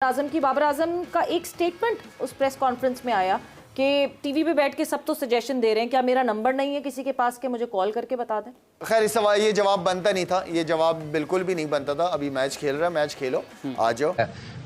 आजम की बाबर आजम का एक स्टेटमेंट उस प्रेस कॉन्फ्रेंस में आया कि टीवी पे बैठ के सब तो सजेशन दे रहे हैं, क्या मेरा नंबर नहीं है किसी के पास के मुझे कॉल करके बता दें। खैर इस सवाल ये जवाब बनता नहीं था, ये जवाब बिल्कुल भी नहीं बनता था। अभी मैच खेल रहा है, मैच खेलो, आ जाओ।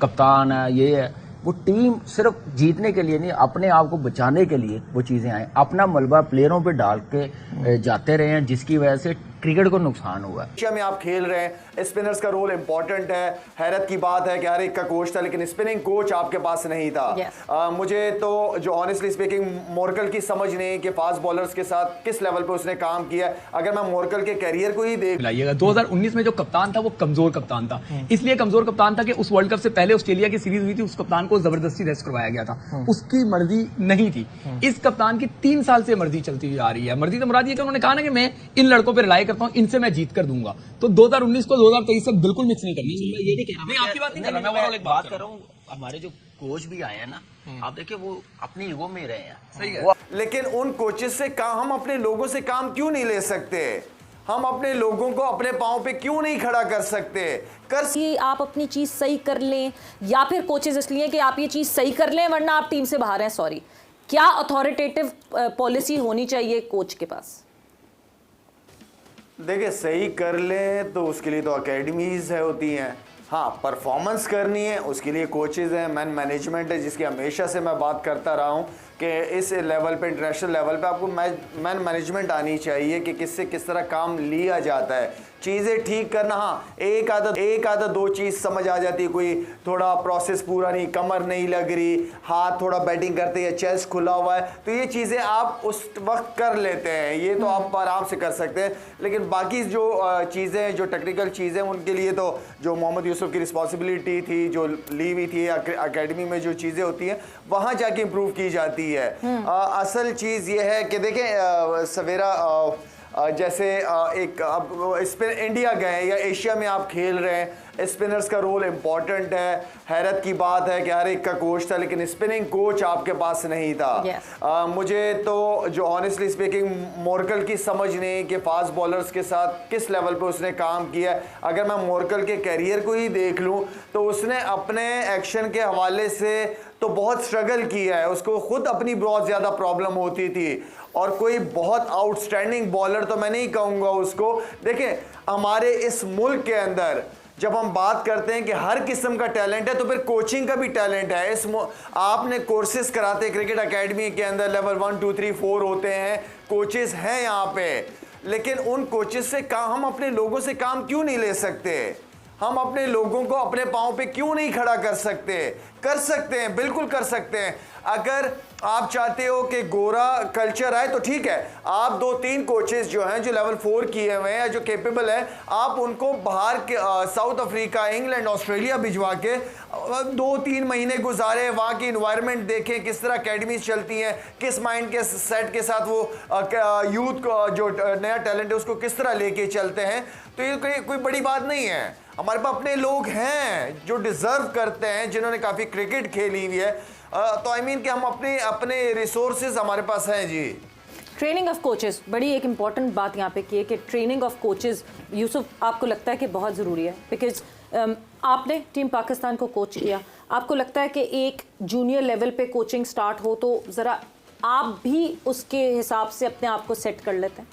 कप्तान है, ये है वो टीम सिर्फ जीतने के लिए नहीं, अपने आप को बचाने के लिए वो चीजें आए, अपना मलबा प्लेयरों पे डाल के जाते रहे हैं, जिसकी वजह से क्रिकेट को नुकसान हुआ है। एशिया में आप खेल रहे हैं, स्पिनर्स का रोल इंपॉर्टेंट है। हैरत की बात है कि हर एक का कोच था, लेकिन स्पिनिंग कोच आपके पास नहीं था। मुझे तो जो ऑनेस्टली स्पीकिंग मोरकल की समझ नहीं कि फास्ट बॉलर्स के साथ किस लेवल पे उसने काम किया। अगर मैं मोरकल के करियर को ही देख लाइएगा, 2019 में जो कप्तान था वो कमजोर कप्तान था। इसलिए कमजोर कप्तान था कि उस वर्ल्ड कप से पहले ऑस्ट्रेलिया की सीरीज हुई थी, उस कप्तान को जबरदस्ती रेस्ट करवाया गया था, उसकी मर्जी नहीं थी। इस कप्तान की 3 साल से मर्जी चलती हुई आ रही है। मर्जी तो मुराद ये कि उन्होंने कहा ना कि मैं इन लड़कों पर रिलाई करता हूं, इनसे मैं जीत कर दूंगा। तो 2019 को 2023 से बिल्कुल मिक्स नहीं करनी चाहिए। ये नहीं कह रहा, मैं आपकी बात नहीं कर रहा, मैं ओवरऑल एक बात कर रहा हूं। हमारे जो कोच भी आए हैं ना, आप देखिए वो अपनी ईगो में रहे हैं। सही है, लेकिन उन कोचेस से काम, हम अपने लोगों से काम क्यों नहीं ले सकते? हम अपने लोगों को अपने पांव पे क्यों नहीं खड़ा कर सकते? कि आप अपनी चीज सही कर लें, या फिर कोचेस इसलिए कि आप ये चीज सही कर लें वरना आप टीम से बाहर हैं। सॉरी, क्या अथॉरिटेटिव पॉलिसी होनी चाहिए कोच के पास? देखिए, सही कर ले तो उसके लिए तो अकेडमीज है, होती हैं। हाँ, परफॉर्मेंस करनी है उसके लिए कोचेज हैं, मैन मैनेजमेंट है, जिसकी हमेशा से मैं बात करता रहा हूँ कि इस लेवल पे, इंटरनेशनल लेवल पे आपको मैन मैनेजमेंट आनी चाहिए कि किससे किस तरह काम लिया जाता है, चीज़ें ठीक करना। हाँ, एक आधा दो चीज़ समझ आ जाती है, कोई थोड़ा प्रोसेस पूरा नहीं, कमर नहीं लग रही, हाथ थोड़ा बैटिंग करते हैं, चेस्ट खुला हुआ है, तो ये चीज़ें आप उस वक्त कर लेते हैं, ये तो आप आराम से कर सकते हैं। लेकिन बाकी जो चीज़ें, जो टेक्निकल चीज़ें, उनके लिए तो जो मोहम्मद यूसुफ की रिस्पॉन्सिबिलिटी थी, जो ली हुई थी अकेडमी में, जो चीज़ें होती हैं वहाँ जाके इम्प्रूव की जाती है। असल चीज़ ये है कि देखें सवेरा, जैसे एक अब इंडिया गए या एशिया में आप खेल रहे हैं, स्पिनर्स का रोल इंपॉर्टेंट है। हैरत की बात है कि हर एक का कोच था, लेकिन स्पिनिंग कोच आपके पास नहीं था। मुझे तो जो ऑनेस्टली स्पीकिंग मोरकल की समझ नहीं कि फास्ट बॉलर्स के साथ किस लेवल पे उसने काम किया। अगर मैं मोरकल के करियर को ही देख लूं तो उसने अपने एक्शन के हवाले से तो बहुत स्ट्रगल किया है, उसको खुद अपनी बहुत ज़्यादा प्रॉब्लम होती थी, और कोई बहुत आउटस्टैंडिंग बॉलर तो मैं नहीं कहूँगा उसको। देखें, हमारे इस मुल्क के अंदर जब हम बात करते हैं कि हर किस्म का टैलेंट है, तो फिर कोचिंग का भी टैलेंट है। आपने कोर्सेज कराते हैं क्रिकेट एकेडमी के अंदर, लेवल 1 2 3 4 होते हैं, कोचेस हैं यहाँ पे, लेकिन उन कोचेस से काम, हम अपने लोगों से काम क्यों नहीं ले सकते? हम अपने लोगों को अपने पांव पे क्यों नहीं खड़ा कर सकते? कर सकते हैं, बिल्कुल कर सकते हैं। अगर आप चाहते हो कि गोरा कल्चर आए तो ठीक है, आप 2-3 कोचेस जो हैं, जो लेवल 4 किए हुए हैं, जो कैपेबल हैं, आप उनको बाहर के साउथ अफ्रीका, इंग्लैंड, ऑस्ट्रेलिया भिजवा के 2-3 महीने गुजारे, वहाँ की इन्वायरमेंट देखें, किस तरह अकेडमीज चलती हैं, किस माइंड के सेट के साथ वो यूथ को, जो नया टैलेंट है, उसको किस तरह लेके चलते हैं। तो ये कोई बड़ी बात नहीं है। हमारे पास अपने लोग हैं जो डिजर्व करते हैं, जिन्होंने काफ़ी क्रिकेट खेली हुई है, तो आई मीन कि हम अपने रिसोर्सेज हमारे पास हैं जी। ट्रेनिंग ऑफ कोचेस, बड़ी एक इंपॉर्टेंट बात यहाँ पे की है कि ट्रेनिंग ऑफ कोचेस, यूसुफ, आपको लगता है कि बहुत ज़रूरी है? बिकॉज आपने टीम पाकिस्तान को कोच किया, आपको लगता है कि एक जूनियर लेवल पे कोचिंग स्टार्ट हो तो ज़रा आप भी उसके हिसाब से अपने आप को सेट कर लेते हैं?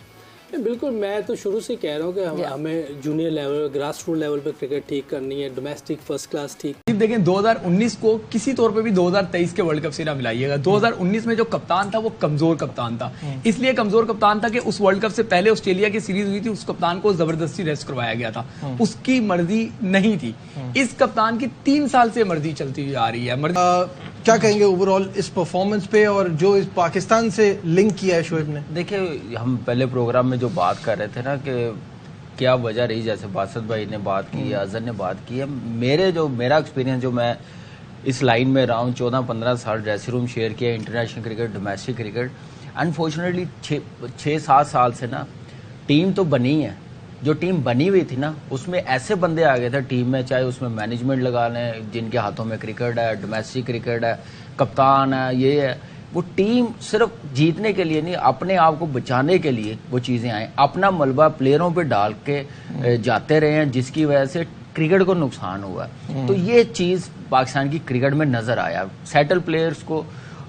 बिल्कुल, मैं तो शुरू से कह रहा हूँ कि हमें junior level, grass root level पे क्रिकेट ठीक करनी है, डोमेस्टिक फर्स्ट क्लास ठीक। देखें 2019 को किसी तौर पे भी 2023 के वर्ल्ड कप से ना मिलाइएगा। 2019 में जो कप्तान था वो कमजोर कप्तान था। इसलिए कमजोर कप्तान था कि उस वर्ल्ड कप से पहले ऑस्ट्रेलिया की सीरीज हुई थी, उस कप्तान को जबरदस्ती रेस्ट करवाया गया था, उसकी मर्जी नहीं थी। इस कप्तान की 3 साल से मर्जी चलती हुई आ रही है। क्या कहेंगे ओवरऑल इस परफॉर्मेंस पे, और जो इस पाकिस्तान से लिंक किया है शोएब ने? देखिए, हम पहले प्रोग्राम में जो बात कर रहे थे ना कि क्या वजह रही, जैसे बासत भाई ने बात की, अजहर ने बात की है, मेरा एक्सपीरियंस, जो मैं इस लाइन में रहा हूँ, 14-15 साल ड्रेसिंग रूम शेयर किया, international cricket, domestic cricket, unfortunately 6-7 साल से ना टीम तो बनी है, जो टीम बनी हुई थी ना उसमें ऐसे बंदे आ गए थे टीम में, चाहे उसमें मैनेजमेंट लगा लें, जिनके हाथों में क्रिकेट है, डोमेस्टिक क्रिकेट है, कप्तान है, ये है, वो टीम सिर्फ जीतने के लिए नहीं, अपने आप को बचाने के लिए वो चीज़ें आए, अपना मलबा प्लेयरों पे डाल के जाते रहे हैं, जिसकी वजह से क्रिकेट को नुकसान हुआ है। तो ये चीज पाकिस्तान की क्रिकेट में नजर आया। सेटल प्लेयर्स को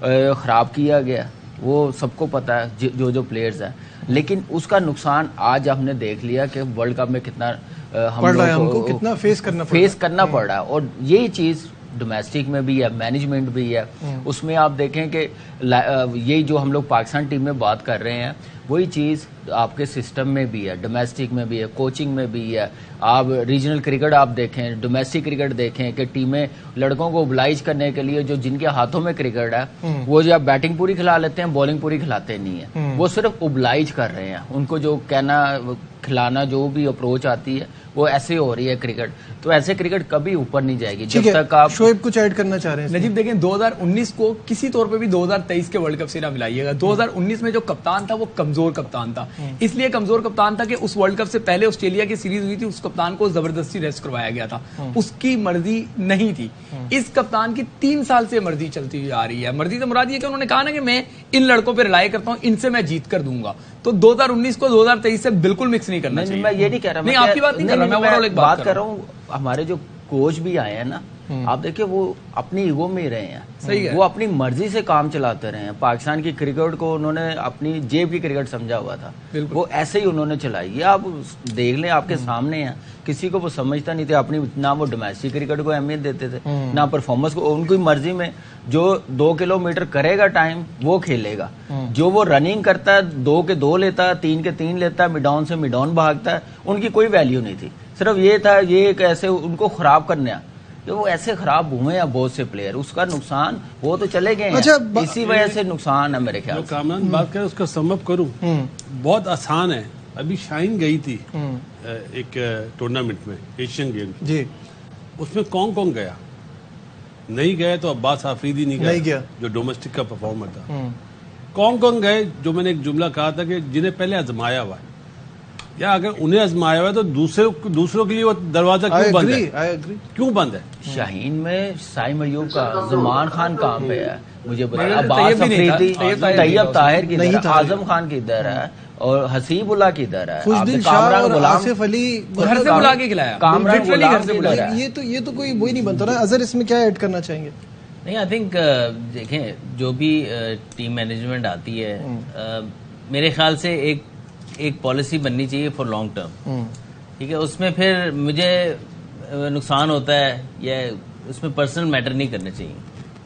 खराब किया गया, वो सबको पता है जो प्लेयर्स हैं, लेकिन उसका नुकसान आज हमने देख लिया कि वर्ल्ड कप में कितना हमको कितना फेस करना पड़ रहा है। और यही चीज डोमेस्टिक में भी है, मैनेजमेंट भी है। उसमें आप देखें कि यही जो हम लोग पाकिस्तान टीम में बात कर रहे हैं, वही चीज़ आपके सिस्टम में भी है, डोमेस्टिक में भी है, कोचिंग में भी है। आप रीजनल क्रिकेट आप देखें, डोमेस्टिक क्रिकेट देखें कि टीमें लड़कों को ओबलाइज करने के लिए, जो जिनके हाथों में क्रिकेट है, वो जो बैटिंग पूरी खिला लेते हैं, बॉलिंग पूरी खिलाते नहीं है, वो सिर्फ ओबलाइज कर रहे हैं। उनको जो कहना खिलाना जो भी अप्रोच आती है वो ऐसे हो रही है क्रिकेट। तो ऐसे क्रिकेट कभी ऊपर नहीं जाएगी जब तक आप। शोएब कुछ ऐड करना चाह रहे हैं? नजीब देखें, 2019 को किसी तौर पे भी 2023 के वर्ल्ड कप से ना मिलाइएगा। 2019 में जो कप्तान था वो कमजोर कप्तान था, इसलिए कमजोर कप्तान था कि उस वर्ल्ड कप से पहले ऑस्ट्रेलिया की सीरीज हुई थी, उस कप्तान को जबरदस्ती रेस्ट करवाया गया था, उसकी मर्जी नहीं थी। इस कप्तान की 3 साल से मर्जी चलती हुई आ रही है। मर्जी तो मुराद ये कि उन्होंने कहा ना कि मैं इन लड़कों पर रिलाई करता हूं, इनसे मैं जीत कर दूंगा। तो 2019 को 2023 से बिल्कुल मिक्स नहीं करना चाहिए। मैं ये नहीं कह रहा, नहीं आपकी बात नहीं कर रहा, मैं ओवरऑल एक बात कर रहा हूँ। हमारे जो कोच भी आए हैं ना, आप देखिए वो अपनी ईगो में ही रहे हैं। सही है। वो अपनी मर्जी से काम चलाते रहे हैं। पाकिस्तान की क्रिकेट को उन्होंने अपनी जेब की क्रिकेट समझा हुआ था, वो ऐसे ही उन्होंने चलाई। ये आप देख लें, आपके सामने है। किसी को वो समझता नहीं थे अपनी, ना वो डोमेस्टिक क्रिकेट को अहमियत देते थे, ना परफॉर्मेंस को। उनकी मर्जी में जो 2 किलोमीटर करेगा टाइम वो खेलेगा, जो वो रनिंग करता है 2 के 2 लेता है, 3 के 3 लेता है, मिड ऑन से मिड ऑन भागता है, उनकी कोई वैल्यू नहीं थी। सिर्फ ये था ये कैसे उनको खराब करना, कि वो ऐसे खराब हुए हैं बहुत से प्लेयर, उसका नुकसान वो तो चले गए हैं। अच्छा, इसी वजह से नुकसान है मेरे ख्याल से। कामरान बात करें, उसका समअप करूं, बहुत आसान है। अभी शाइन गई थी एक टूर्नामेंट में, एशियन गेम जी, उसमें कौन कौन गया? नहीं गए तो अब्बास आफरीदी नहीं गया, जो डोमेस्टिक का परफॉर्मर था। कौन कौन गए? जो मैंने एक जुमला कहा था कि जिन्हें पहले आजमाया हुआ है, या अगर उन्हें आजमाया हुआ है तो दूसरों के लिए वो दरवाजा क्यों बंद है? क्यों बंद है? शाहीन में साइम अयूब का, जमान खान कहाँ पे है मुझे बताया, अब्बास अफरीदी, तैयब ताहिर किधर है, आजम खान किधर है, और हसीबुल्लाह किधर है, खुशदिल शाह और आसिफ अली घर से बुला के खिलाया, कामरान गुलाम घर से बुलाया। ये तो कोई वही नहीं बनता ना। अजहर इसमें क्या ऐड करना चाहेंगे? नहीं, आई थिंक देखें, जो भी टीम मैनेजमेंट आती है, मेरे ख्याल से एक पॉलिसी बननी चाहिए फॉर लॉन्ग टर्म। ठीक है, उसमें फिर मुझे नुकसान होता है या उसमें पर्सनल मैटर नहीं करने चाहिए।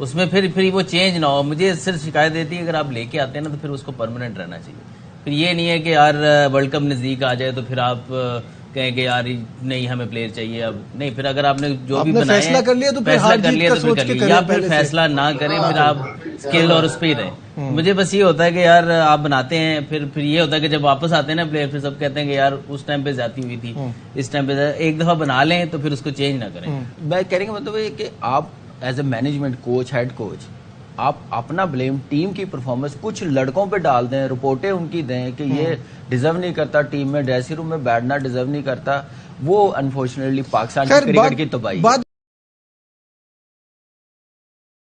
उसमें फिर वो चेंज ना हो। मुझे सिर्फ शिकायत देती है अगर आप लेके आते हैं ना, तो फिर उसको परमानेंट रहना चाहिए। फिर ये नहीं है कि यार वर्ल्ड कप नजदीक आ जाए तो फिर आप कहें कि यार नहीं हमें प्लेयर चाहिए। अब नहीं, फिर अगर आपने जो भी बनाया फैसला कर लिया तो फिर हार जीत का सोच के करें, या फिर फैसला ना करें, फिर आप स्किल और उस पर ही रहें। मुझे बस ये होता है कि यार आप बनाते हैं, फिर ये होता है कि जब वापस आते हैं ना प्लेयर, फिर सब कहते हैं कि यार उस टाइम पे ज्यादा हुई थी, इस टाइम पे एक दफा बना लें तो फिर उसको चेंज ना करें। मैं कहने का मतलब है कि आप as a management coach, head coach, आप अपना ब्लेम टीम की परफॉर्मेंस कुछ लड़कों पे डाल दें, रिपोर्टें उनकी दें कि ये डिजर्व नहीं करता टीम में, ड्रेसिंग रूम में बैठना डिजर्व नहीं करता। वो अनफॉर्चुनेटली पाकिस्तान क्रिकेट की तबाही।